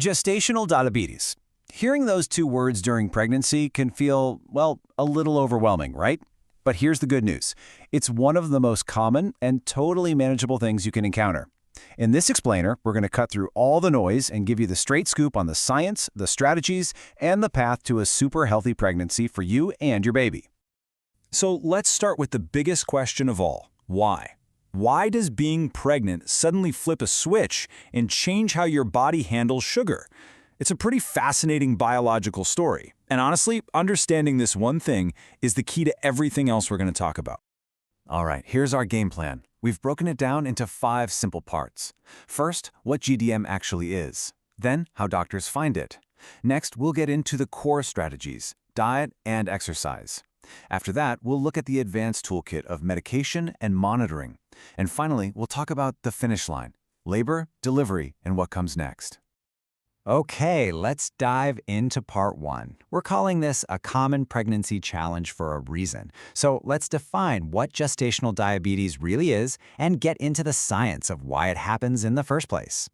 Gestational diabetes. Hearing those two words during pregnancy can feel, well, a little overwhelming, right? But here's the good news. It's one of the most common and totally manageable things you can encounter. In this explainer, we're going to cut through all the noise and give you the straight scoop on the science, the strategies, and the path to a super healthy pregnancy for you and your baby. So let's start with the biggest question of all. Why? Why does being pregnant suddenly flip a switch and change how your body handles sugar? It's a pretty fascinating biological story. And honestly, understanding this one thing is the key to everything else we're going to talk about. All right, here's our game plan. We've broken it down into 5 simple parts. First, what GDM actually is. Then, how doctors find it. Next, we'll get into the core strategies, diet and exercise. After that, we'll look at the advanced toolkit of medication and monitoring. And finally, we'll talk about the finish line, labor, delivery, and what comes next. Okay, let's dive into part 1. We're calling this a common pregnancy challenge for a reason. So let's define what gestational diabetes really is and get into the science of why it happens in the first place.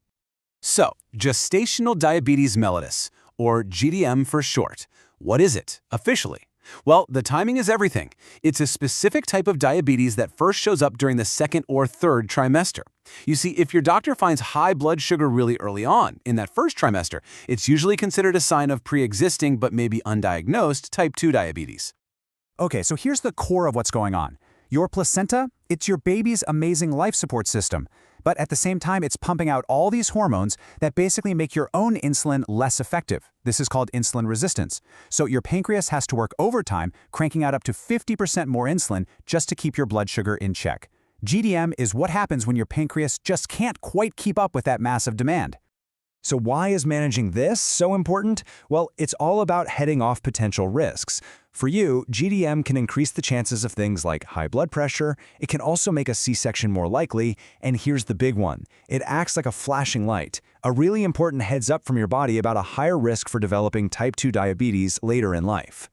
So, gestational diabetes mellitus, or GDM for short. What is it, officially? Well, the timing is everything. It's a specific type of diabetes that first shows up during the 2nd or 3rd trimester. You see, if your doctor finds high blood sugar really early on, in that first trimester, it's usually considered a sign of pre-existing but maybe undiagnosed type 2 diabetes. Okay, so here's the core of what's going on. Your placenta, it's your baby's amazing life support system. But at the same time, it's pumping out all these hormones that basically make your own insulin less effective. This is called insulin resistance. So your pancreas has to work overtime, cranking out up to 50% more insulin just to keep your blood sugar in check. GDM is what happens when your pancreas just can't quite keep up with that massive demand. So why is managing this so important? Well, it's all about heading off potential risks. For you, GDM can increase the chances of things like high blood pressure. It can also make a C-section more likely. And here's the big one. It acts like a flashing light, a really important heads up from your body about a higher risk for developing type 2 diabetes later in life.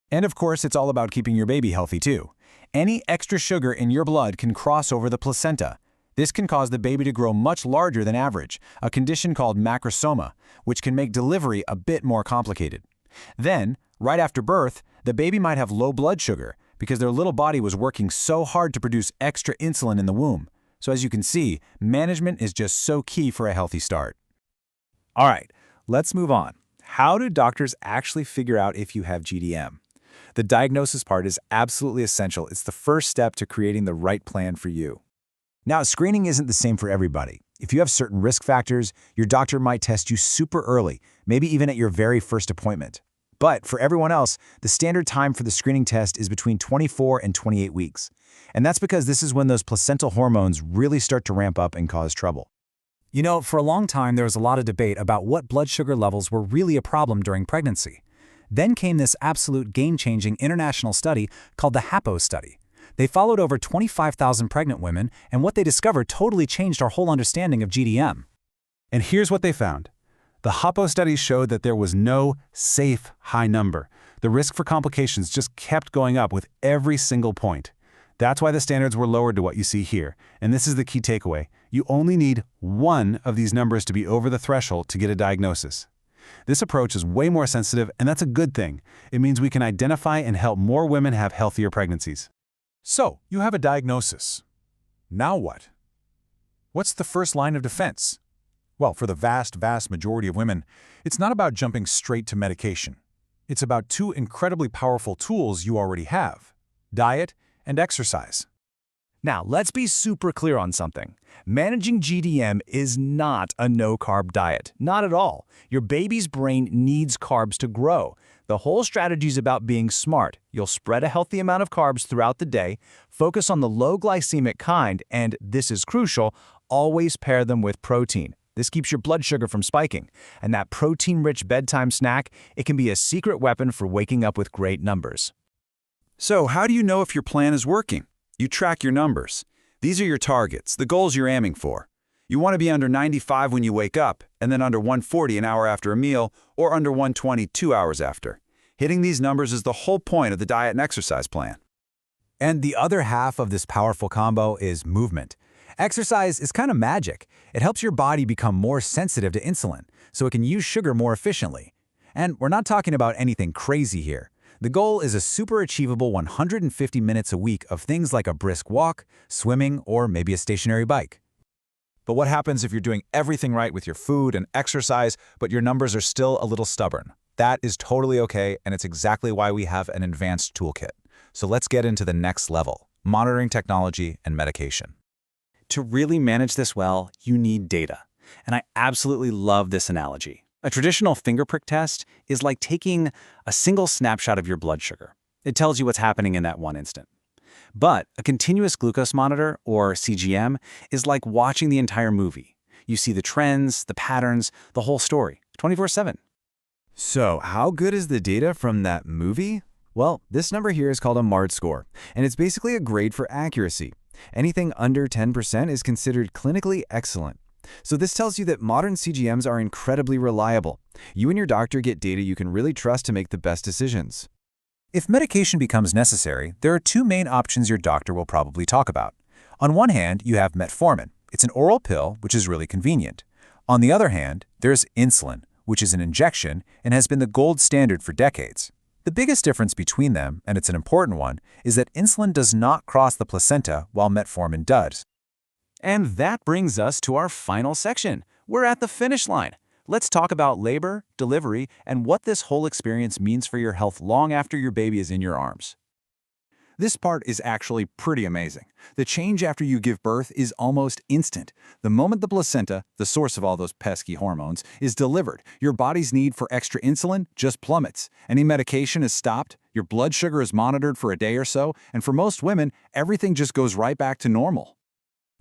And of course, it's all about keeping your baby healthy too. Any extra sugar in your blood can cross over the placenta. This can cause the baby to grow much larger than average, a condition called macrosoma, which can make delivery a bit more complicated. Then, right after birth, the baby might have low blood sugar because their little body was working so hard to produce extra insulin in the womb. So as you can see, management is just so key for a healthy start. All right, let's move on. How do doctors actually figure out if you have GDM? The diagnosis part is absolutely essential. It's the first step to creating the right plan for you. Now, screening isn't the same for everybody. If you have certain risk factors, your doctor might test you super early, maybe even at your very first appointment. But for everyone else, the standard time for the screening test is between 24 and 28 weeks. And that's because this is when those placental hormones really start to ramp up and cause trouble. You know, for a long time, there was a lot of debate about what blood sugar levels were really a problem during pregnancy. Then came this absolute game-changing international study called the HAPO study. They followed over 25,000 pregnant women, and what they discovered totally changed our whole understanding of GDM. And here's what they found. The HAPO study showed that there was no safe high number. The risk for complications just kept going up with every single point. That's why the standards were lowered to what you see here. And this is the key takeaway. You only need one of these numbers to be over the threshold to get a diagnosis. This approach is way more sensitive, and that's a good thing. It means we can identify and help more women have healthier pregnancies. So, you have a diagnosis. Now what? What's the first line of defense? Well, for the vast majority of women, it's not about jumping straight to medication. It's about 2 incredibly powerful tools you already have: diet and exercise. Now, let's be super clear on something. Managing GDM is not a no-carb diet. Not at all. Your baby's brain needs carbs to grow. The whole strategy is about being smart. You'll spread a healthy amount of carbs throughout the day, focus on the low glycemic kind, and, this is crucial, always pair them with protein. This keeps your blood sugar from spiking. And that protein-rich bedtime snack, it can be a secret weapon for waking up with great numbers. So how do you know if your plan is working? You track your numbers. These are your targets, the goals you're aiming for. You want to be under 95 when you wake up, and then under 140 an hour after a meal, or under 120 2 hours after. Hitting these numbers is the whole point of the diet and exercise plan. And the other half of this powerful combo is movement. Exercise is kind of magic. It helps your body become more sensitive to insulin, so it can use sugar more efficiently. And we're not talking about anything crazy here. The goal is a super achievable 150 minutes a week of things like a brisk walk, swimming, or maybe a stationary bike. But what happens if you're doing everything right with your food and exercise, but your numbers are still a little stubborn? That is totally okay, and it's exactly why we have an advanced toolkit. So let's get into the next level: monitoring technology and medication. To really manage this well, you need data. And I absolutely love this analogy. A traditional finger prick test is like taking a single snapshot of your blood sugar. It tells you what's happening in that one instant. But a continuous glucose monitor, or CGM, is like watching the entire movie. You see the trends, the patterns, the whole story, 24/7. So, how good is the data from that movie? Well, this number here is called a MARD score, and it's basically a grade for accuracy. Anything under 10% is considered clinically excellent. So this tells you that modern CGMs are incredibly reliable. You and your doctor get data you can really trust to make the best decisions. If medication becomes necessary, there are two main options your doctor will probably talk about. On one hand, you have metformin. It's an oral pill, which is really convenient. On the other hand, there's insulin, which is an injection and has been the gold standard for decades. The biggest difference between them, and it's an important one, is that insulin does not cross the placenta while metformin does. And that brings us to our final section. We're at the finish line. Let's talk about labor, delivery, and what this whole experience means for your health long after your baby is in your arms. This part is actually pretty amazing. The change after you give birth is almost instant. The moment the placenta, the source of all those pesky hormones, is delivered, your body's need for extra insulin just plummets. Any medication is stopped, your blood sugar is monitored for a day or so, and for most women, everything just goes right back to normal.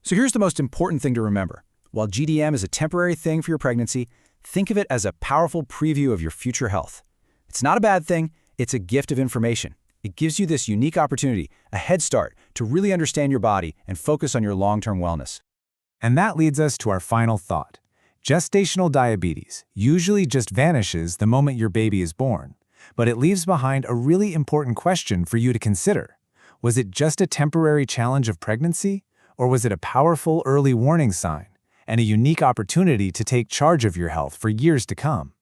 So here's the most important thing to remember. While GDM is a temporary thing for your pregnancy, think of it as a powerful preview of your future health. It's not a bad thing, it's a gift of information. It gives you this unique opportunity, a head start, to really understand your body and focus on your long-term wellness. And that leads us to our final thought. Gestational diabetes usually just vanishes the moment your baby is born, but it leaves behind a really important question for you to consider. Was it just a temporary challenge of pregnancy, or was it a powerful early warning sign and a unique opportunity to take charge of your health for years to come?